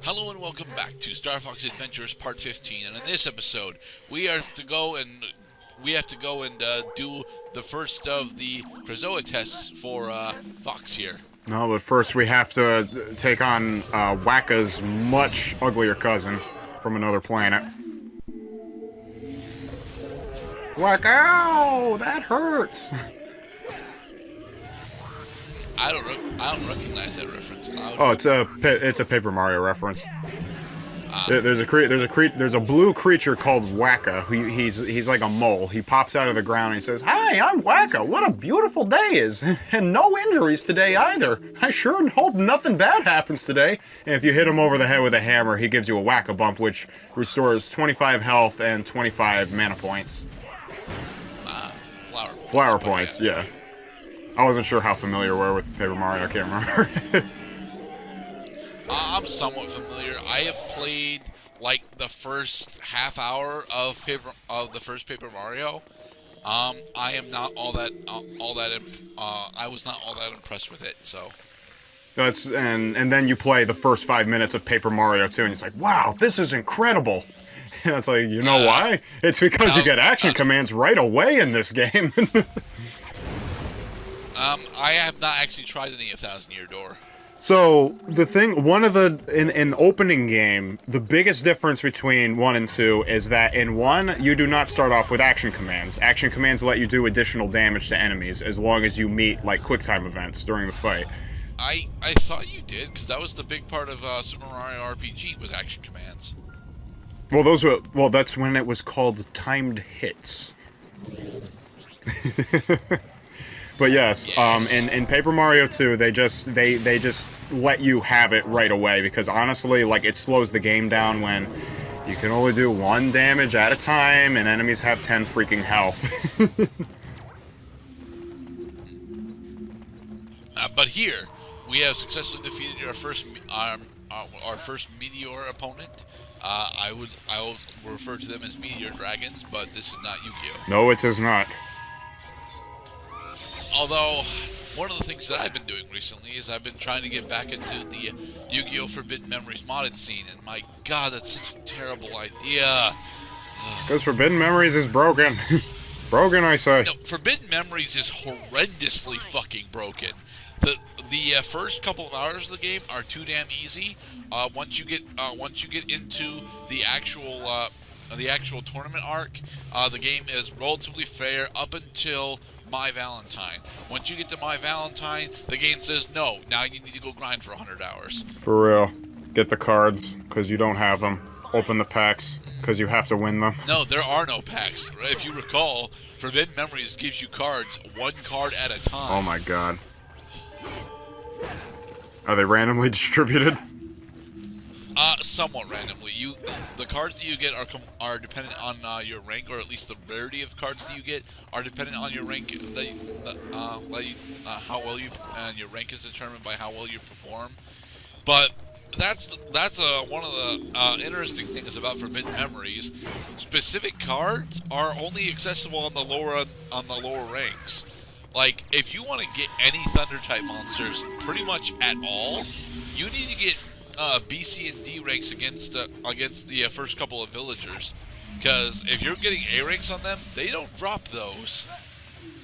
Hello and welcome back to Starfox Adventures Part 15. And in this episode, we have to go and do the first of the Krazoa tests for Fox here. No, but first we have to take on Wacka's much uglier cousin from another planet. Wacka! Ow! That hurts! I don't recognize that reference, Cloud. Oh, it's a Paper Mario reference. There's a blue creature called Wacka. He's like a mole. He pops out of the ground and he says, "Hi, I'm Wacka. What a beautiful day is, and no injuries today either. I sure hope nothing bad happens today." And if you hit him over the head with a hammer, he gives you a Wacka bump, which restores 25 health and 25 mana points. Flower points, yeah. I wasn't sure how familiar you were with Paper Mario. I can't remember. I'm somewhat familiar. I have played like the first half hour of the first Paper Mario. I am not I was not all that impressed with it. So. And then you play the first 5 minutes of Paper Mario 2, and it's like, wow, this is incredible. And it's like, you know why? It's because you get action commands right away in this game. I have not actually tried any of Thousand Year Door. So, in opening game, the biggest difference between 1 and 2 is that in 1, you do not start off with action commands. Action commands let you do additional damage to enemies as long as you meet, like, QuickTime events during the fight. I thought you did, because that was the big part of Super Mario RPG, was action commands. Well, that's when it was called timed hits. But yes. In Paper Mario 2, they just let you have it right away because honestly, like, it slows the game down when you can only do 1 damage at a time and enemies have 10 freaking health. But here, we have successfully defeated our first Meteor opponent. I will refer to them as Meteor Dragons, but this is not Yu-Gi-Oh! No, it is not. Although, one of the things that I've been doing recently is I've been trying to get back into the Yu-Gi-Oh! Forbidden Memories modded scene, and my god, that's such a terrible idea. It's because Forbidden Memories is broken. Broken, I say. No, Forbidden Memories is horrendously fucking broken. The first couple of hours of the game are too damn easy. Once you get into the actual tournament arc, the game is relatively fair up until My Valentine. Once you get to My Valentine, the game says no. Now you need to go grind for 100 hours. For real. Get the cards because you don't have them. Open the packs because you have to win them. No, there are no packs. If you recall, Forbidden Memories gives you cards 1 card at a time. Oh my god. Are they randomly distributed? Somewhat randomly. The cards that you get are dependent on your rank, or at least the rarity of cards that you get are dependent on your rank. How well you and your rank is determined by how well you perform. But that's one of the interesting things about Forbidden Memories. Specific cards are only accessible on the lower ranks. Like, if you want to get any Thunder-type monsters pretty much at all, you need to get B, C, and D ranks against the first couple of villagers. Because if you're getting A ranks on them, they don't drop those.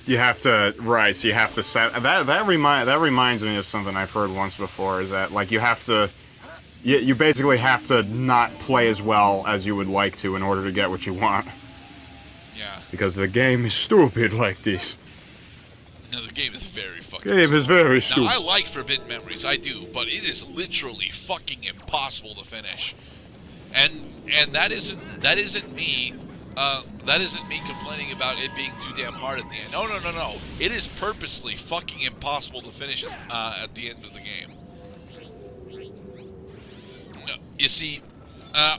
You have to, right, so you have to set... That reminds me of something I've heard once before, is that, like, you basically have to not play as well as you would like to in order to get what you want. Yeah. Because the game is stupid like this. No, the game is very fucking stupid. Now, I like Forbidden Memories, I do, but it is literally fucking impossible to finish. And that isn't me complaining about it being too damn hard at the end. No. It is purposely fucking impossible to finish at the end of the game. No, you see, I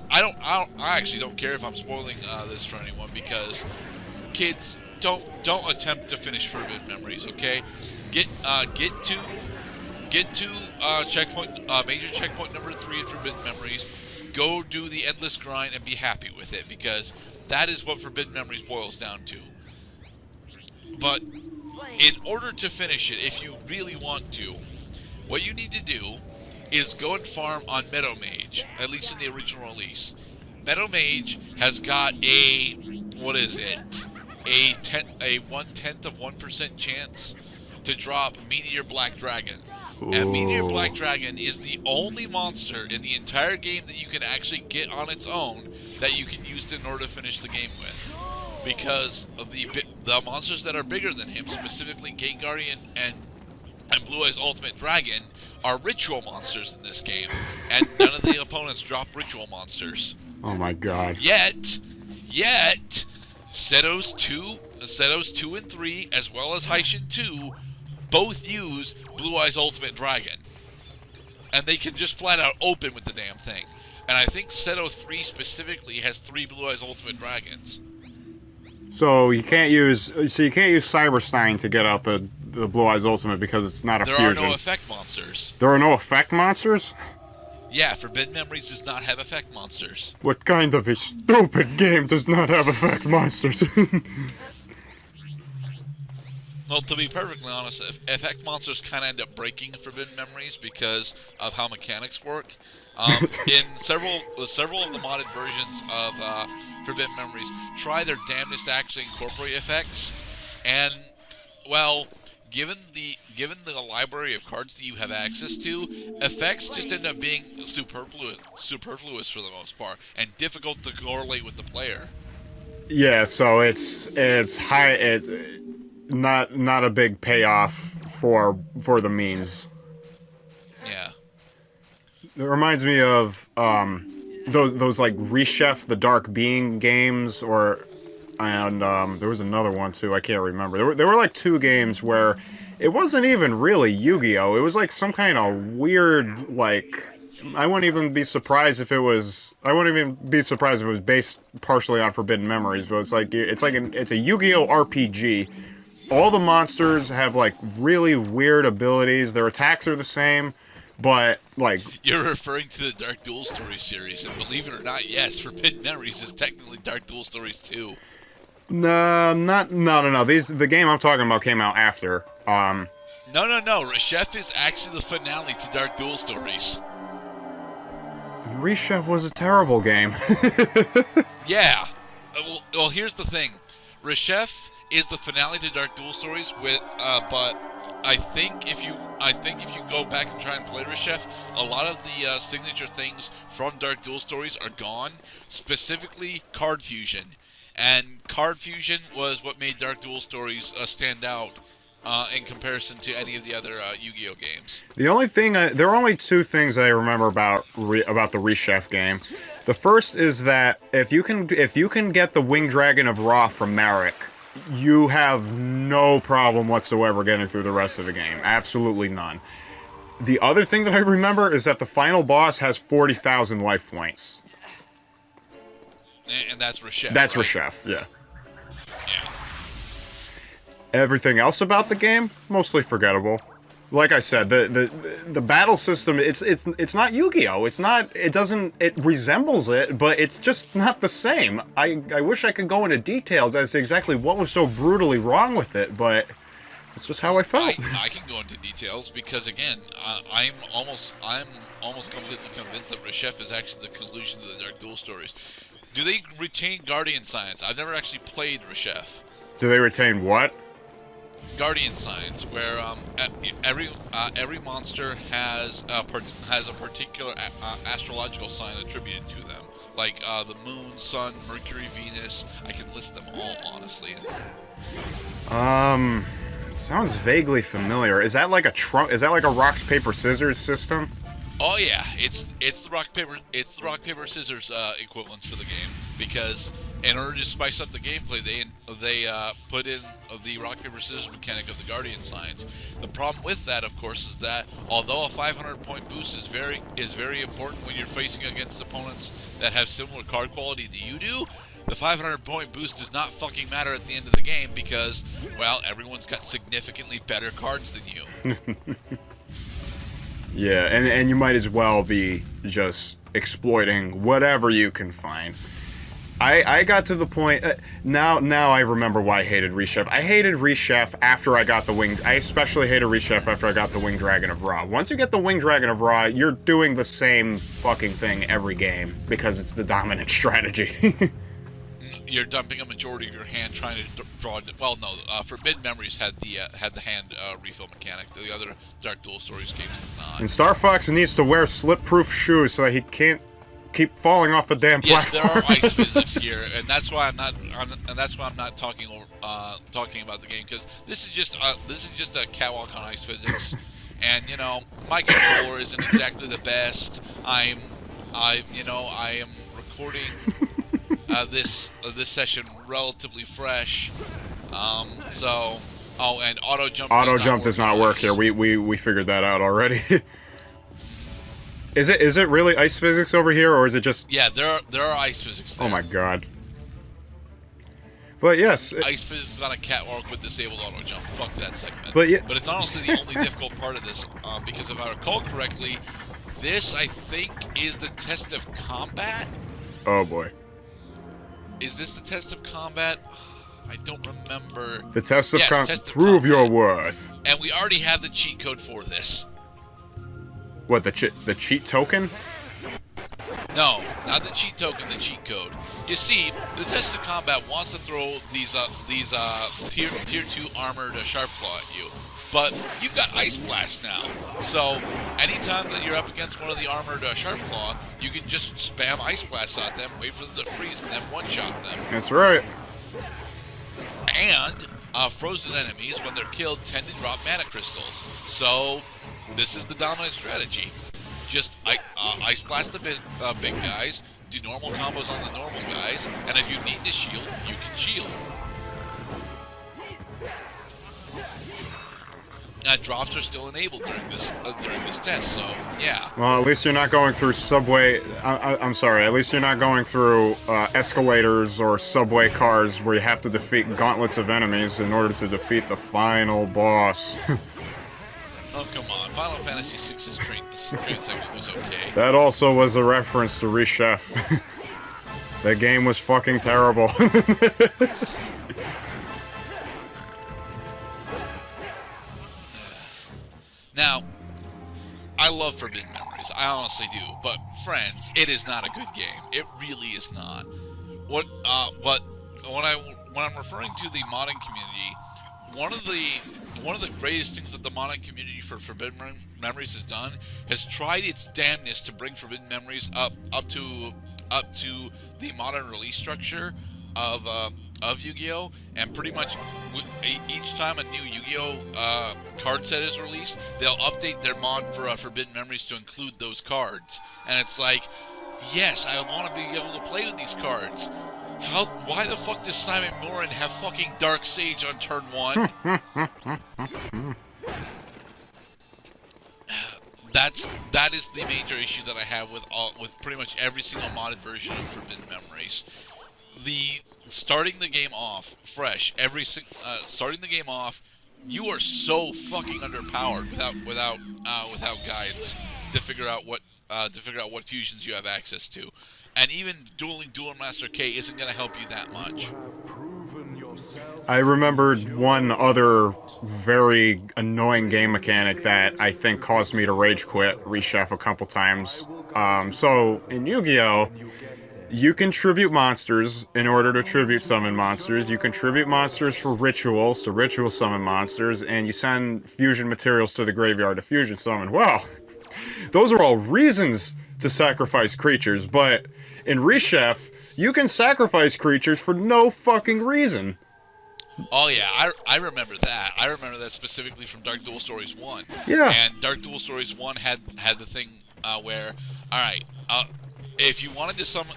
actually don't care if I'm spoiling this for anyone, because kids, don't attempt to finish Forbidden Memories, okay? Get to major checkpoint number 3 in Forbidden Memories. Go do the endless grind and be happy with it, because that is what Forbidden Memories boils down to. But in order to finish it, if you really want to, what you need to do is go and farm on Meadow Maid. Mage, at least in the original release. Meadow Mage has got a, what is it? A 1/10 of 1% chance to drop Meteor Black Dragon. And Meteor Black Dragon is the only monster in the entire game that you can actually get on its own that you can use in order to finish the game with. Because of the monsters that are bigger than him, specifically Gate Guardian and Blue Eyes Ultimate Dragon, are ritual monsters in this game. And none of the opponents drop ritual monsters. Oh my god. Yet, Setos 2 and 3, as well as Haishin 2, both use Blue Eyes Ultimate Dragon. And they can just flat out open with the damn thing. And I think Seto 3 specifically has 3 Blue Eyes Ultimate Dragons. So you can't use Cyberstein to get out the Blue Eyes Ultimate because it's not a fusion. There are no effect monsters. There are no effect monsters? Yeah, Forbidden Memories does not have effect monsters. What kind of a stupid game does not have effect monsters? Well, to be perfectly honest, effect monsters kind of end up breaking Forbidden Memories because of how mechanics work. In several of the modded versions of Forbidden Memories, try their damnedest to actually incorporate effects, and well, given the library of cards that you have access to, effects just end up being superfluous for the most part, and difficult to correlate with the player. Yeah, so it's not a big payoff for the means. Yeah. It reminds me of those like Reshef the Dark Being games, and there was another one too. I can't remember. There were like 2 games where it wasn't even really Yu-Gi-Oh. It was like some kind of weird, like, I wouldn't even be surprised if it was based partially on Forbidden Memories. But it's a Yu-Gi-Oh RPG. All the monsters have like really weird abilities. Their attacks are the same. But, like... You're referring to the Dark Duel Stories series, and believe it or not, yes, Forbidden Memories is technically Dark Duel Stories 2. No. The game I'm talking about came out after. No. Reshef is actually the finale to Dark Duel Stories. Reshef was a terrible game. Yeah. Well, here's the thing. Reshef is the finale to Dark Duel Stories, but I think if you go back and try and play Reshef, a lot of the signature things from Dark Duel Stories are gone, specifically card fusion. And card fusion was what made Dark Duel Stories stand out in comparison to any of the other Yu-Gi-Oh games. There are only 2 things I remember about the Reshef game. The first is that if you can get the Winged Dragon of Ra from Marek, you have no problem whatsoever getting through the rest of the game. Absolutely none. The other thing that I remember is that the final boss has 40,000 life points. And that's Reshef. That's right? Reshef, yeah. Yeah. Everything else about the game, mostly forgettable. Like I said, the battle system, it's not Yu-Gi-Oh! It resembles it, but it's just not the same. I wish I could go into details as to exactly what was so brutally wrong with it, but it's just how I felt. I can go into details because again, I'm almost completely convinced that Reshef is actually the conclusion to the Dark Duel Stories. Do they retain Guardian Science? I've never actually played Reshef. Do they retain what? Guardian Science, where every monster has a particular astrological sign attributed to them, like the Moon, Sun, Mercury, Venus. I can list them all, honestly. It sounds vaguely familiar. Is that like a rocks paper scissors system? Oh yeah, it's the rock paper scissors equivalent for the game, because in order to spice up the gameplay, they put in the rock paper scissors mechanic of the Guardian Science. The problem with that, of course, is that although a 500 point boost is very important when you're facing against opponents that have similar card quality that you do, the 500 point boost does not fucking matter at the end of the game because, well, everyone's got significantly better cards than you. Yeah, and you might as well be just exploiting whatever you can find. I got to the point now I remember why I hated Reshef. I hated Reshef after I got the winged. I especially hated Reshef after I got the Winged Dragon of Ra. Once you get the Winged Dragon of Ra, you're doing the same fucking thing every game because it's the dominant strategy. You're dumping a majority of your hand trying to draw. Well, no, Forbidden Memories had the hand refill mechanic. The other Dark Dual Stories games did not. And Starfox needs to wear slip-proof shoes so that he can't keep falling off the damn platform. Yes, there are ice physics here, and that's why I'm not talking about the game, because this is just a catwalk on ice physics, and you know my controller isn't exactly the best. I am recording this session relatively fresh, so and auto jump does not work here. We figured that out already. Is it really ice physics over here, or is it just... Yeah, there are ice physics there. Oh my god. But yes... Ice physics on a catwalk with disabled auto jump. Fuck that segment. But it's honestly the only difficult part of this, because if I recall correctly, this, I think, is the test of combat? Oh boy. Is this the test of combat? I don't remember. The test of combat. Prove your worth. And we already have the cheat code for this. What, the cheat token? No, not the cheat token, the cheat code. You see, the test of combat wants to throw these tier 2 armored sharp claw at you, but you've got Ice Blast now. So anytime that you're up against one of the armored sharp claw, you can just spam Ice Blast at them, wait for them to freeze, and then one-shot them. That's right. And frozen enemies, when they're killed, tend to drop mana crystals. So this is the dominant strategy. Just Ice Blast the big guys, do normal combos on the normal guys, and if you need to shield, you can shield. Drops are still enabled during this test, so yeah. Well, at least you're not going through subway. I'm sorry. At least you're not going through escalators or subway cars where you have to defeat gauntlets of enemies in order to defeat the final boss. Oh, come on. Final Fantasy VI's train segment was okay. That also was a reference to Reshef. That game was fucking terrible. Now, I love Forbidden Memories. I honestly do. But, friends, it is not a good game. It really is not. But when I'm referring to the modding community, one of the greatest things that the modding community for Forbidden Memories has done has tried its damnness to bring Forbidden Memories up to the modern release structure of Yu-Gi-Oh! And pretty much each time a new Yu-Gi-Oh! Card set is released, they'll update their mod for Forbidden Memories to include those cards. And it's like, yes, I want to be able to play with these cards. Why the fuck does Simon Morin have fucking Dark Sage on turn 1? That is the major issue that I have with pretty much every single modded version of Forbidden Memories. Starting the game off fresh, starting the game off, you are so fucking underpowered without guides to figure out what fusions you have access to, and even dueling Duel Master K isn't going to help you that much. I remembered one other very annoying game mechanic that I think caused me to rage quit Reshef a couple times. So in Yu-Gi-Oh! You can tribute monsters in order to tribute summon monsters. You can tribute monsters for rituals to ritual summon monsters, and you send fusion materials to the graveyard to fusion summon. Well, those are all reasons to sacrifice creatures, but in Reshef, you can sacrifice creatures for no fucking reason. Oh yeah, I remember that. I remember that specifically from Dark Duel Stories 1. Yeah. And Dark Duel Stories 1 had the thing where, all right, if you wanted to summon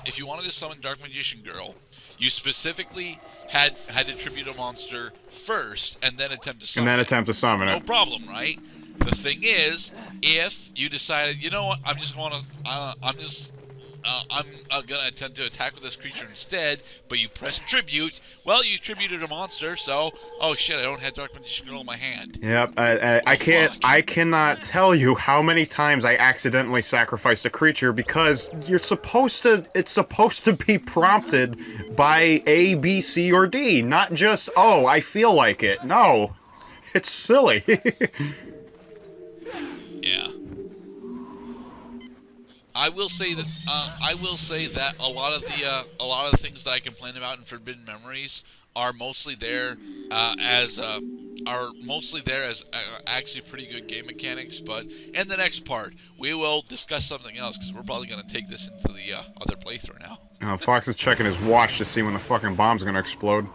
Dark Magician Girl, you specifically had to tribute a monster first and then attempt to summon it. No problem, right? The thing is, if you decided, you know what, I'm just I'm gonna attempt to attack with this creature instead, but you press tribute. Well, you tributed a monster, so oh shit, I don't have Dark Magician Girl in my hand. Yep, I can't. Fuck. I cannot tell you how many times I accidentally sacrificed a creature because you're supposed to. It's supposed to be prompted by A, B, C, or D, not just oh, I feel like it. No, it's silly. Yeah. I will say that a lot of the things that I complain about in Forbidden Memories are mostly there as actually pretty good game mechanics. But in the next part, we will discuss something else because we're probably going to take this into the other playthrough now. Fox is checking his watch to see when the fucking bomb's gonna explode.